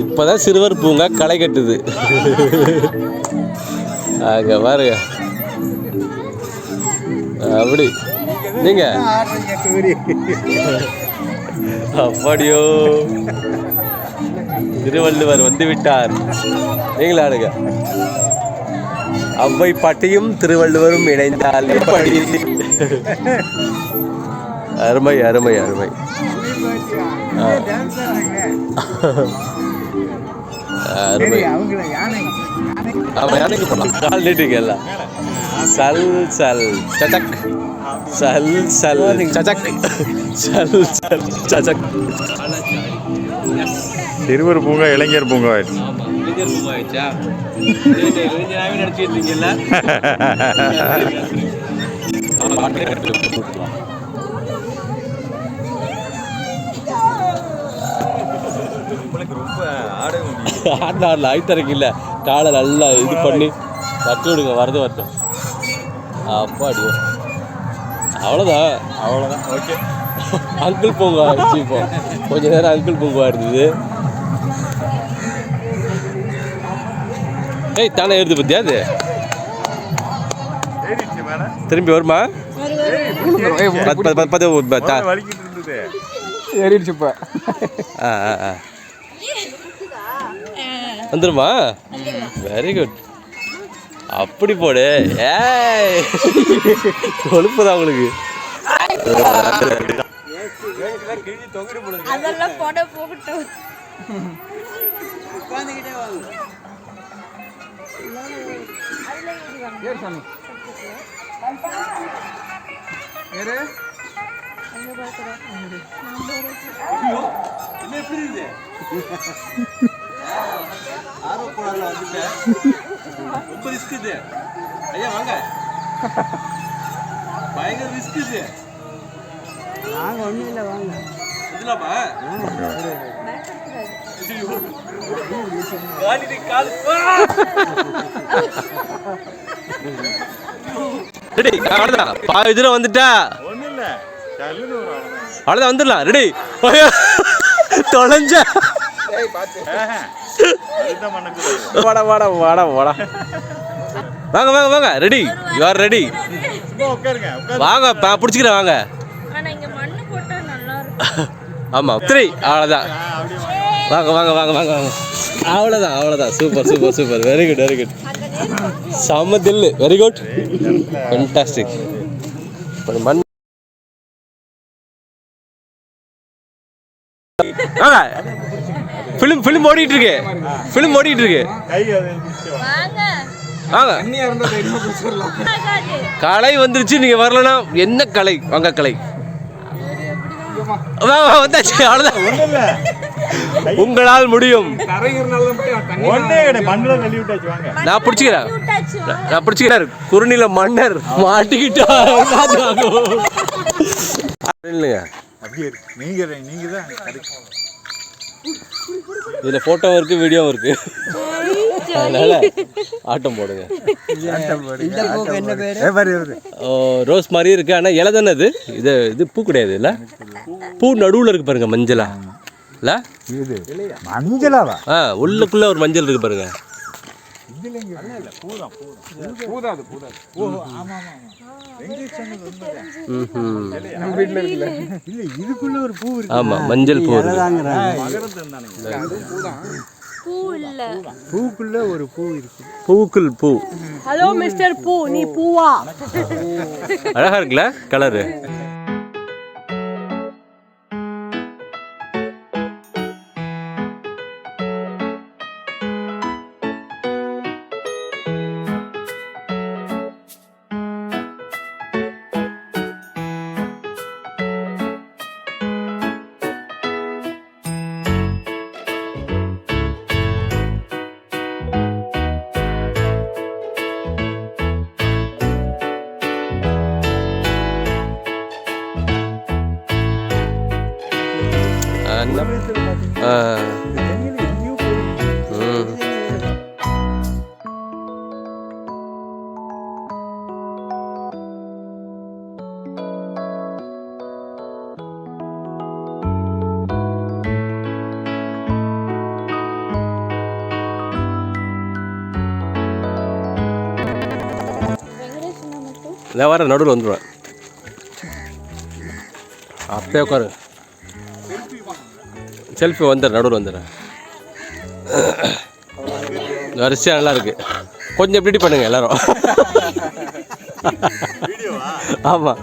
இப்பதான் சிறுவர் பூங்கா களை கட்டுது. அங்க பாருங்க. அப்படி நீங்க அப்படியோ திருவள்ளுவர் வந்து விட்டார். நீங்களா ஆடுங்க. அவ்வை பாட்டியும் திருவள்ளுவரும் இணைந்தால் எப்படி? அருமை அருமை அருமை. அருமை. ஆமா, யானைக்கு போலாம். கால் நீட்டுங்க எல்லாம். சல் சல் சச்சக் சல் சல் சச்சக் சல் சல் சச்சக். சிறுவர் பூங்கா இளைஞர் பூங்கா ஆயிடுச்சு. இளைஞர் பூங்கா ஆயிடுச்சா? இளைஞராகவே நினைச்சிட்டு இருக்கீங்கல்ல? ஆடல ஆயிட்டரைக்கு இல்லை, காலை நல்லா இது பண்ணி தட்டு விடுங்க. வரது வரட்டும். அப்பாடியோ, அவ்வளோதான் அவ்வளோதான். ஓகே, அங்கிள் பூங்கா ஆயிடுச்சு. இப்போ கொஞ்ச நேரம் அங்கிள் பூங்கா இருந்தது. ஏய், தானே ஏறுது பத்தியா? அது திரும்பி வருமா? ஏறிடுச்சு இப்போ. வந்துருமா? Very good. அப்படி போடு. ஏய், கொழுப்புதான் உங்களுக்கு. அதெல்லாம் போட போகட்டும். ரொம்ப ரிஸ்க் இது. ஐயா வாங்க, பயங்கர ரிஸ்க் இது. வாங்க, ஒன்றும் இல்லை, வாங்க. இதுலாமா? இதுல வந்துட்டா அவ்வளவுதான், வந்துடலாம். ரெடி, தொலைஞ்ச. வாடா வாடா வாடா வாடா. வாங்க வாங்க வாங்க. Ready, you are ready. வாங்க, பிடிச்சிக்கிறேன். வாங்க. ஆமா, 3. அவ்வளோதான். வாங்க வாங்க வாங்க வாங்க வாங்க. அவ்வளோதான் அவ்வளோதான். Super super super. Very good very good. செம்ம தில்லு. Very good, fantastic. மண் வாங்க. ஃபிலிம் ஓடிட்டு இருக்கு. ஃபிலிம் ஓடிட்டு இருக்கு. வாங்க. கலை வந்துருச்சு. நீங்க வரலன்னா என்ன கலை? வாங்க கலை. வந்தாச்சு. அவ்வளவுதான். உங்களால் முடியும். நான் பிடிச்சிக்கிறேன். குறுநில மன்னர் மாட்டிக்கிட்டா இல்லைங்க. அப்படியே இருக்கு. நீங்கள் தான் கிடைக்கும். இதில் ஃபோட்டோவும் இருக்குது வீடியோவும் இருக்குது. அதனால் ஆட்டம் போடுங்க. இந்த பூக்கு என்ன பேர்? ரோஸ் மாதிரி இருக்குது, ஆனால் இலை தானே இது. இது பூ கிடையாது இல்லை, பூ நடுவில் இருக்குது பாருங்க, மஞ்சளா இல்லை இது மஞ்சளாவா? உள்ளுக்குள்ளே ஒரு மஞ்சள் இருக்குது பாருங்க. இதுக்குள்ள ஒரு பூ இருக்கு. ஆமா, மஞ்சள் பூ. பூக்குள்ள ஒரு பூ இருக்கு. பூக்குள் பூ. ஹலோ மிஸ்டர் பூ, நீ பூவா? அழகா இருக்குல்ல கலரு. நான் வர நடுவில் வந்துடுவேன். அப்படியே உட்காரு. செல்ஃபி வந்துடுறேன், நடுவில் வந்துடுறேன். வரிசையாக நல்லா இருக்கு. கொஞ்சம் எப்படி பண்ணுங்க எல்லாரும். ஆமாம்.